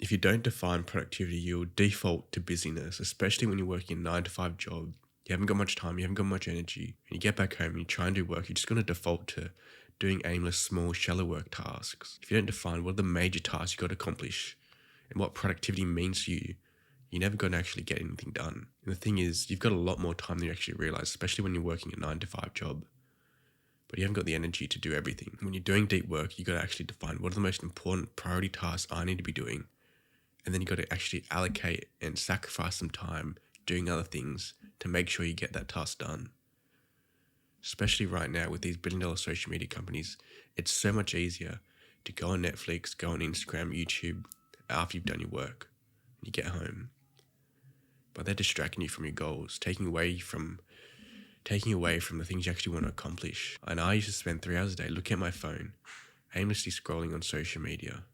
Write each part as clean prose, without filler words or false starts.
If you don't define productivity, you'll default to busyness, especially when you're working a 9 to 5 job. You haven't got much time, you haven't got much energy, and you get back home and you try and do work, you're just going to default to doing aimless, small, shallow work tasks. If you don't define what are the major tasks you've got to accomplish and what productivity means to you, you're never going to actually get anything done. And the thing is, you've got a lot more time than you actually realize, especially when you're working a 9 to 5 job. But you haven't got the energy to do everything. When you're doing deep work, you've got to actually define what are the most important priority tasks I need to be doing. And then you've got to actually allocate and sacrifice some time doing other things to make sure you get that task done. Especially right now with these billion-dollar social media companies, it's so much easier to go on Netflix, go on Instagram, YouTube after you've done your work and you get home. But they're distracting you from your goals, taking away from the things you actually want to accomplish. And I used to spend 3 hours a day looking at my phone, aimlessly scrolling on social media.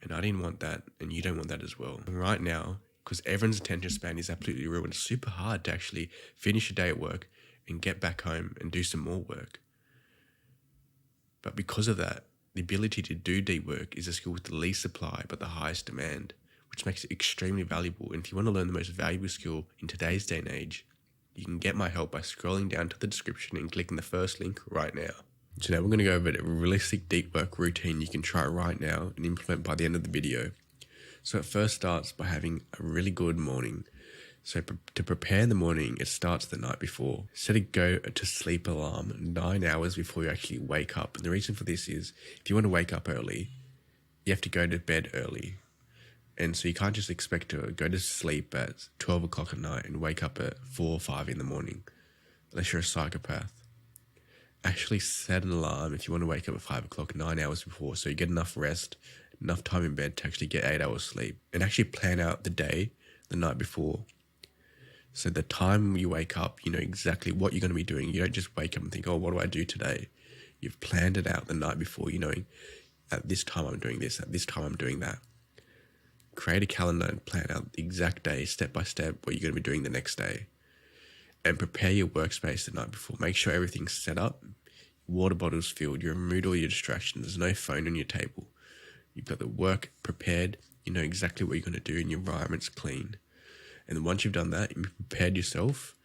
And I didn't want that, and you don't want that as well. And right now, because everyone's attention span is absolutely ruined, it's super hard to actually finish a day at work and get back home and do some more work. But because of that, the ability to do deep work is a skill with the least supply but the highest demand, which makes it extremely valuable. And if you want to learn the most valuable skill in today's day and age, you can get my help by scrolling down to the description and clicking the first link right now. So now we're going to go over a realistic deep work routine you can try right now and implement by the end of the video. So it first starts by having a really good morning. So to prepare in the morning, it starts the night before. Set a go to sleep alarm 9 hours before you actually wake up. And the reason for this is if you want to wake up early, you have to go to bed early. And so you can't just expect to go to sleep at 12 o'clock at night and wake up at 4 or 5 in the morning, unless you're a psychopath. Actually set an alarm if you want to wake up at 5 o'clock 9 hours before, so you get enough rest, enough time in bed to actually get 8 hours sleep. And actually plan out the day the night before. So the time you wake up, you know exactly what you're going to be doing. You don't just wake up and think, oh, what do I do today? You've planned it out the night before, you know, at this time I'm doing this, at this time I'm doing that. Create a calendar and plan out the exact day, step by step, what you're going to be doing the next day. And prepare your workspace the night before. Make sure everything's set up, water bottles filled, you remove all your distractions, there's no phone on your table. You've got the work prepared, you know exactly what you're going to do, and your environment's clean. And then once you've done that, you've prepared yourself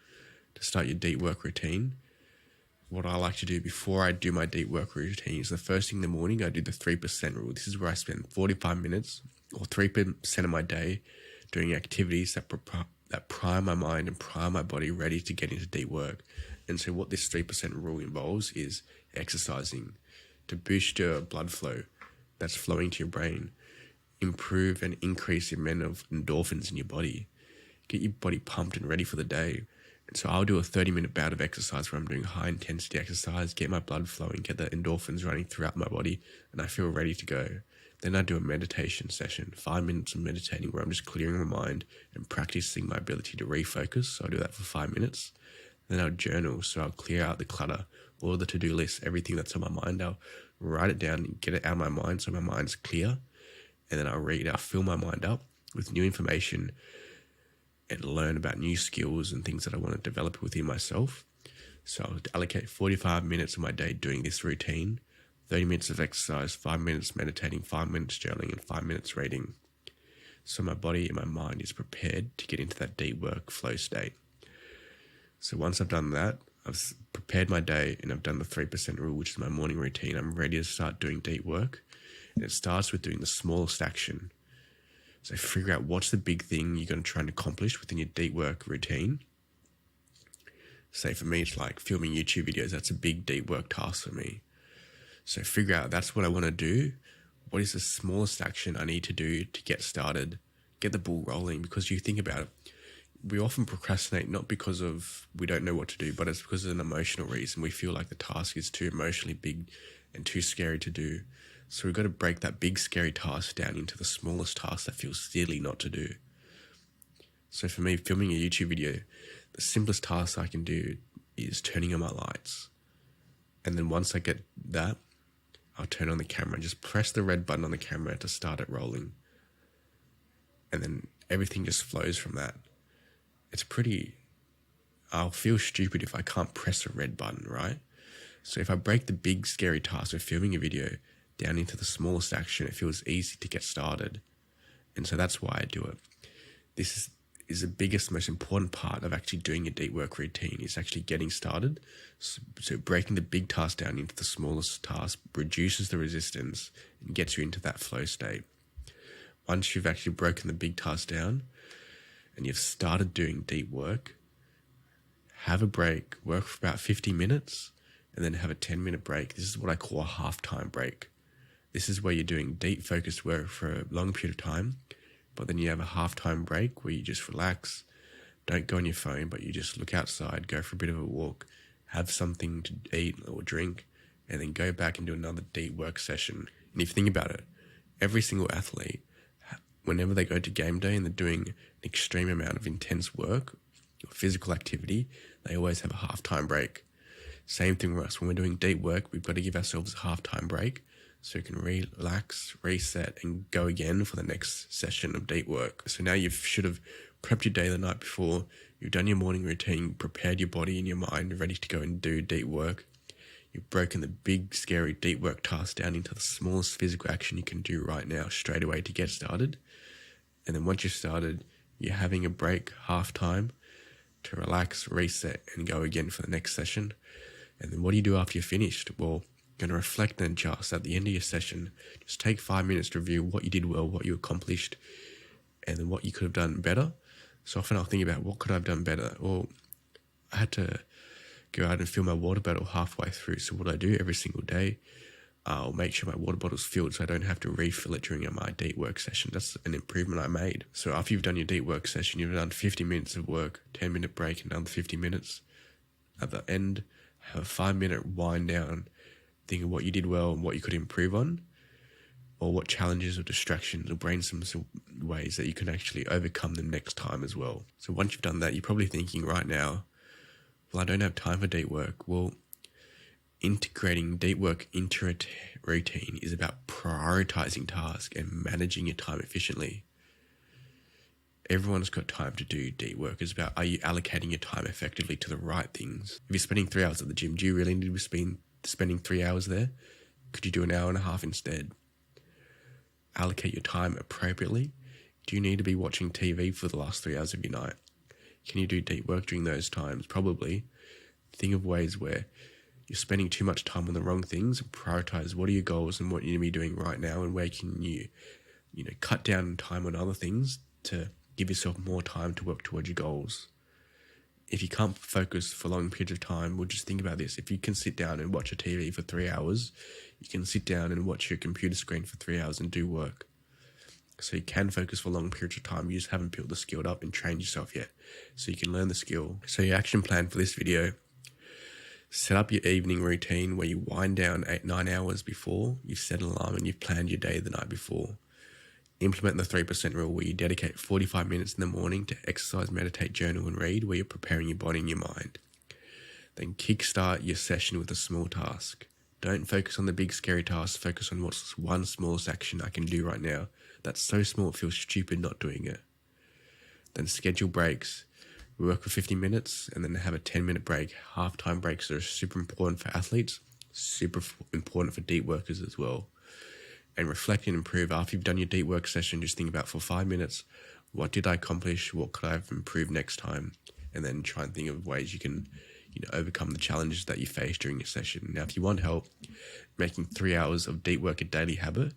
to start your deep work routine. What I like to do before I do my deep work routine is the first thing in the morning, I do the 3% rule. This is where I spend 45 minutes or 3% of my day doing activities that prime my mind and prime my body ready to get into deep work. And so what this 3% rule involves is exercising to boost your blood flow that's flowing to your brain, improve and increase the amount of endorphins in your body, get your body pumped and ready for the day. And so I'll do a 30-minute bout of exercise where I'm doing high intensity exercise, get my blood flowing, get the endorphins running throughout my body, and I feel ready to go. Then I do a meditation session, 5 minutes of meditating where I'm just clearing my mind and practicing my ability to refocus. So I'll do that for 5 minutes. Then I'll journal. So I'll clear out the clutter, all the to-do lists, everything that's on my mind. I'll write it down and get it out of my mind so my mind's clear. And then I'll read, I'll fill my mind up with new information and learn about new skills and things that I want to develop within myself. So I'll allocate 45 minutes of my day doing this routine. 30 minutes of exercise, 5 minutes meditating, 5 minutes journaling, and 5 minutes reading. So my body and my mind is prepared to get into that deep work flow state. So once I've done that, I've prepared my day and I've done the 3% rule, which is my morning routine. I'm ready to start doing deep work. And it starts with doing the smallest action. So figure out what's the big thing you're going to try and accomplish within your deep work routine. Say for me, it's like filming YouTube videos. That's a big deep work task for me. So figure out that's what I want to do. What is the smallest action I need to do to get started, get the ball rolling? Because you think about it, we often procrastinate not because of we don't know what to do, but it's because of an emotional reason. We feel like the task is too emotionally big and too scary to do. So we've got to break that big scary task down into the smallest task that feels silly not to do. So for me, filming a YouTube video, the simplest task I can do is turning on my lights. And then once I get that, I'll turn on the camera, just press the red button on the camera to start it rolling. And then everything just flows from that. I'll feel stupid if I can't press the red button, right? So if I break the big scary task of filming a video down into the smallest action, it feels easy to get started. And so that's why I do it. This is the biggest, most important part of actually doing a deep work routine is actually getting started. So breaking the big task down into the smallest task reduces the resistance and gets you into that flow state. Once you've actually broken the big task down and you've started doing deep work, have a break, work for about 50 minutes, and then have a 10-minute break. This is what I call a half-time break. This is where you're doing deep focused work for a long period of time, but then you have a half-time break where you just relax, don't go on your phone, but you just look outside, go for a bit of a walk, have something to eat or drink, and then go back and do another deep work session. And if you think about it, every single athlete, whenever they go to game day and they're doing an extreme amount of intense work or physical activity, they always have a half-time break. Same thing with us. When we're doing deep work, we've got to give ourselves a half-time break so you can relax, reset, and go again for the next session of deep work. So now you should have prepped your day the night before, you've done your morning routine, prepared your body and your mind, ready to go and do deep work. You've broken the big, scary, deep work task down into the smallest physical action you can do right now, straight away to get started. And then once you're started, you're having a break, half-time, to relax, reset, and go again for the next session. And then what do you do after you're finished? Well, you're going to reflect and adjust at the end of your session. Just take 5 minutes to review what you did well, what you accomplished, and then what you could have done better. So often I'll think about what could I have done better? Well, I had to go out and fill my water bottle halfway through. So what I do every single day, I'll make sure my water bottle's filled so I don't have to refill it during my deep work session. That's an improvement I made. So after you've done your deep work session, you've done 50 minutes of work, 10-minute break, and another 50 minutes. At the end, have a 5-minute wind down, think of what you did well and what you could improve on, or what challenges or distractions, or brainstorm some ways that you can actually overcome them next time as well. So once you've done that, you're probably thinking right now, well, I don't have time for deep work. Well, integrating deep work into a routine is about prioritizing tasks and managing your time efficiently. Everyone's got time to do deep work. It's about, are you allocating your time effectively to the right things? If you're spending 3 hours at the gym, do you really need to be spending 3 hours there? Could you do an hour and a half instead? Allocate your time appropriately. Do you need to be watching TV for the last 3 hours of your night? Can you do deep work during those times? Probably. Think of ways where you're spending too much time on the wrong things and prioritize what are your goals and what you need to be doing right now, and where can you cut down time on other things to give yourself more time to work towards your goals. If you can't focus for long periods of time, well, just think about this. If you can sit down and watch a TV for 3 hours, you can sit down and watch your computer screen for 3 hours and do work. So you can focus for long periods of time. You just haven't built the skill up and trained yourself yet. So you can learn the skill. So your action plan for this video: set up your evening routine where you wind down 8-9 hours before. You've set an alarm and you've planned your day the night before. Implement the 3% rule where you dedicate 45 minutes in the morning to exercise, meditate, journal, and read, where you're preparing your body and your mind. Then kickstart your session with a small task. Don't focus on the big scary tasks. Focus on what's one smallest action I can do right now. That's so small it feels stupid not doing it. Then schedule breaks. We work for 50 minutes and then have a 10-minute break. Half-time breaks are super important for athletes, super important for deep workers as well. And reflect and improve. After you've done your deep work session, just think about for 5 minutes, what did I accomplish? What could I have improved next time? And then try and think of ways you can overcome the challenges that you face during your session. Now, if you want help making 3 hours of deep work a daily habit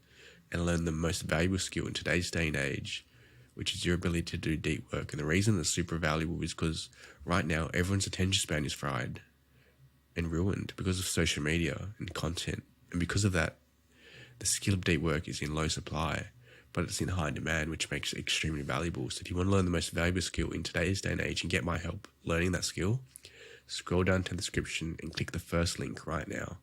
and learn the most valuable skill in today's day and age, which is your ability to do deep work. And the reason it's super valuable is because right now everyone's attention span is fried and ruined because of social media and content. And because of that, the skill of deep work is in low supply, but it's in high demand, which makes it extremely valuable. So if you want to learn the most valuable skill in today's day and age and get my help learning that skill, scroll down to the description and click the first link right now.